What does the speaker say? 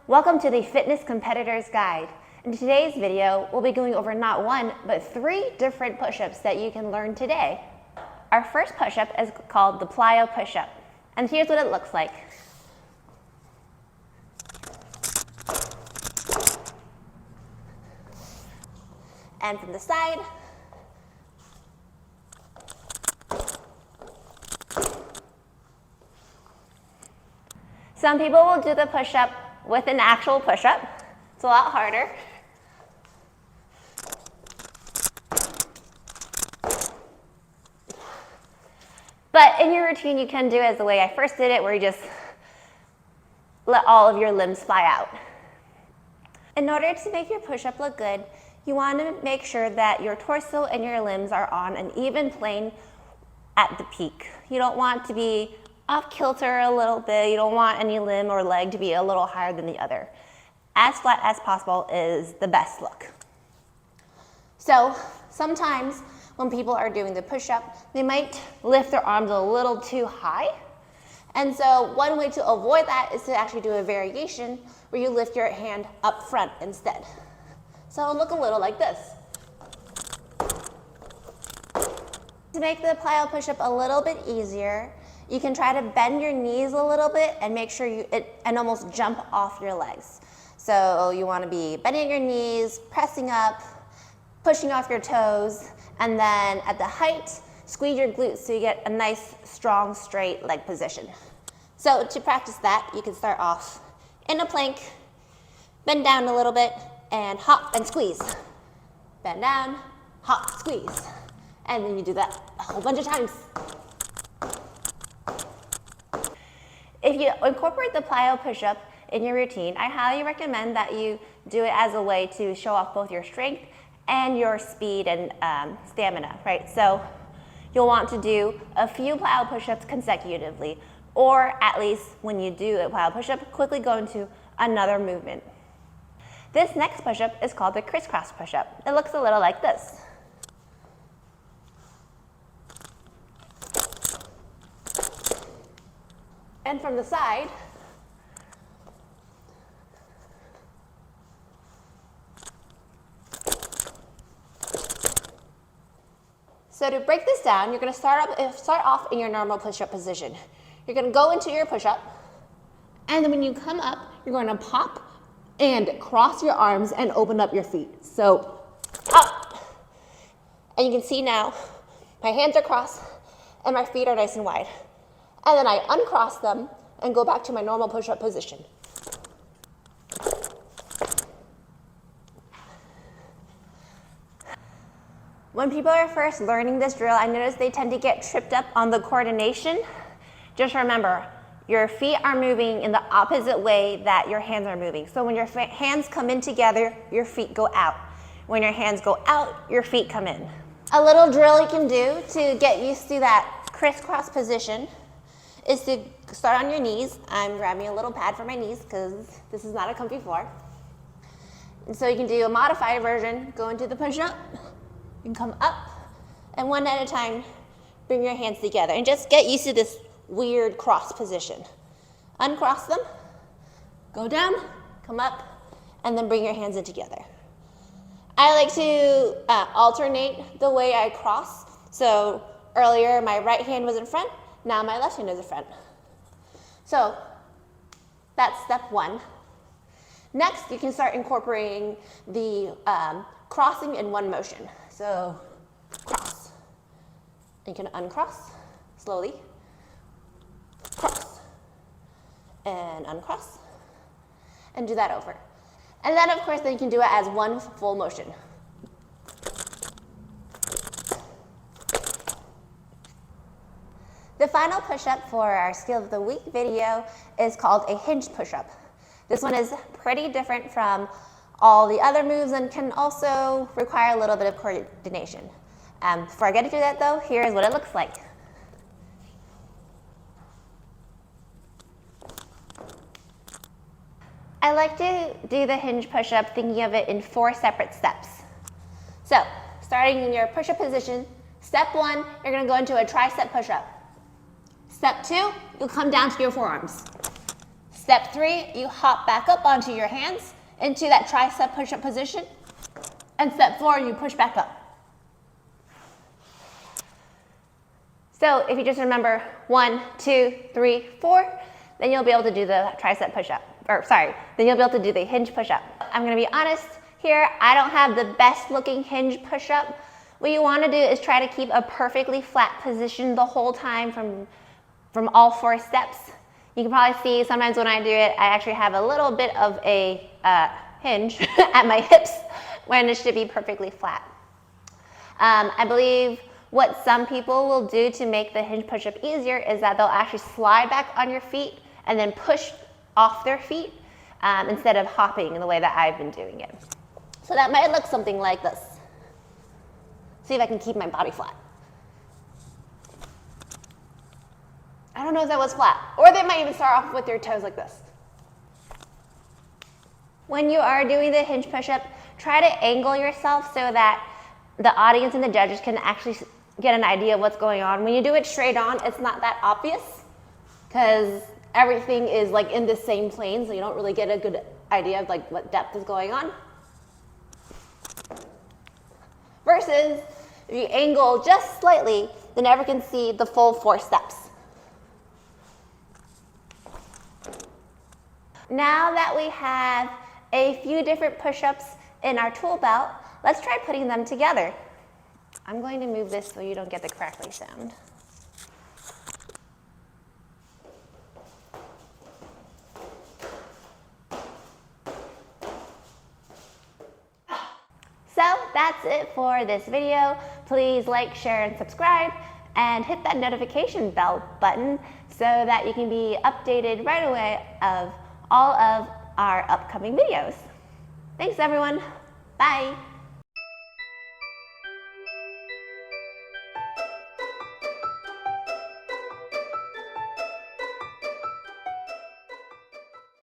Welcome to the Fitness Competitor's Guide. In today's video, we'll be going over not one, but 3 different push-ups that you can learn today. Our first push-up is called the plyo push-up, and here's what it looks like. And from the side, some people will do the push-up with an actual push-up. It's a lot harder. But in your routine, you can do it as the way I first did it, where you just let all of your limbs fly out. In order to make your push-up look good, you want to make sure that your torso and your limbs are on an even plane at the peak. You don't want to be off kilter a little bit. You don't want any limb or leg to be a little higher than the other. As flat as possible is the best look. So sometimes when people are doing the push-up, they might lift their arms a little too high. And so one way to avoid that is to actually do a variation where you lift your hand up front instead. So it'll look a little like this. To make the plyo push-up a little bit easier, you can try to bend your knees a little bit and make sure and almost jump off your legs. So you want to be bending your knees, pressing up, pushing off your toes, and then at the height, squeeze your glutes so you get a nice, strong, straight leg position. So to practice that, you can start off in a plank, bend down a little bit, and hop and squeeze. Bend down, hop, squeeze. And then you do that a whole bunch of times. If you incorporate the plyo push-up in your routine, I highly recommend that you do it as a way to show off both your strength and your speed and stamina, right? So you'll want to do a few plyo push-ups consecutively, or at least when you do a plyo push-up, quickly go into another movement. This next push-up is called the crisscross push-up. It looks a little like this. And from the side, so to break this down, you're going to start off in your normal push-up position. You're going to go into your push-up, and then when you come up, you're going to pop and cross your arms and open up your feet. So up, and you can see now my hands are crossed and my feet are nice and wide. And then I uncross them and go back to my normal push-up position. When people are first learning this drill, I notice they tend to get tripped up on the coordination. Just remember, your feet are moving in the opposite way that your hands are moving. So when your hands come in together, your feet go out. When your hands go out, your feet come in. A little drill you can do to get used to that crisscross position is to start on your knees. I'm grabbing a little pad for my knees because this is not a comfy floor. And so you can do a modified version, go into the push-up, you can come up, and one at a time, bring your hands together and just get used to this weird cross position. Uncross them, go down, come up, and then bring your hands in together. I like to alternate the way I cross. So earlier my right hand was in front, now my left hand is in front. So that's step 1. Next, you can start incorporating the crossing in one motion. So cross. You can uncross slowly, cross, and uncross, and do that over. And then, of course, then you can do it as one full motion. The final push-up for our Skill of the Week video is called a hinge push-up. This one is pretty different from all the other moves and can also require a little bit of coordination. Before I get into that though, here is what it looks like. I like to do the hinge push-up thinking of it in 4 separate steps. So, starting in your push-up position, step 1, you're going to go into a tricep push-up. Step 2, you'll come down to your forearms. Step 3, you hop back up onto your hands into that tricep push-up position. And step 4, you push back up. So if you just remember 1, 2, 3, 4, then you'll be able to do the tricep push-up. Then you'll be able to do the hinge push-up. I'm gonna be honest here, I don't have the best looking hinge push-up. What you wanna do is try to keep a perfectly flat position the whole time from all 4 steps. You can probably see sometimes when I do it, I actually have a little bit of a hinge at my hips when it should be perfectly flat. I believe what some people will do to make the hinge push-up easier is that they'll actually slide back on your feet and then push off their feet instead of hopping in the way that I've been doing it. So that might look something like this. See if I can keep my body flat. I don't know if that was flat. Or they might even start off with their toes like this. When you are doing the hinge push-up, try to angle yourself so that the audience and the judges can actually get an idea of what's going on. When you do it straight on, it's not that obvious because everything is like in the same plane, so you don't really get a good idea of like what depth is going on. Versus if you angle just slightly, then everyone can see the full 4 steps. Now that we have a few different push-ups in our tool belt, let's try putting them together. I'm going to move this so you don't get the crackly sound. So that's it for this video. Please like, share, and subscribe, and hit that notification bell button so that you can be updated right away of all of our upcoming videos. Thanks everyone. Bye.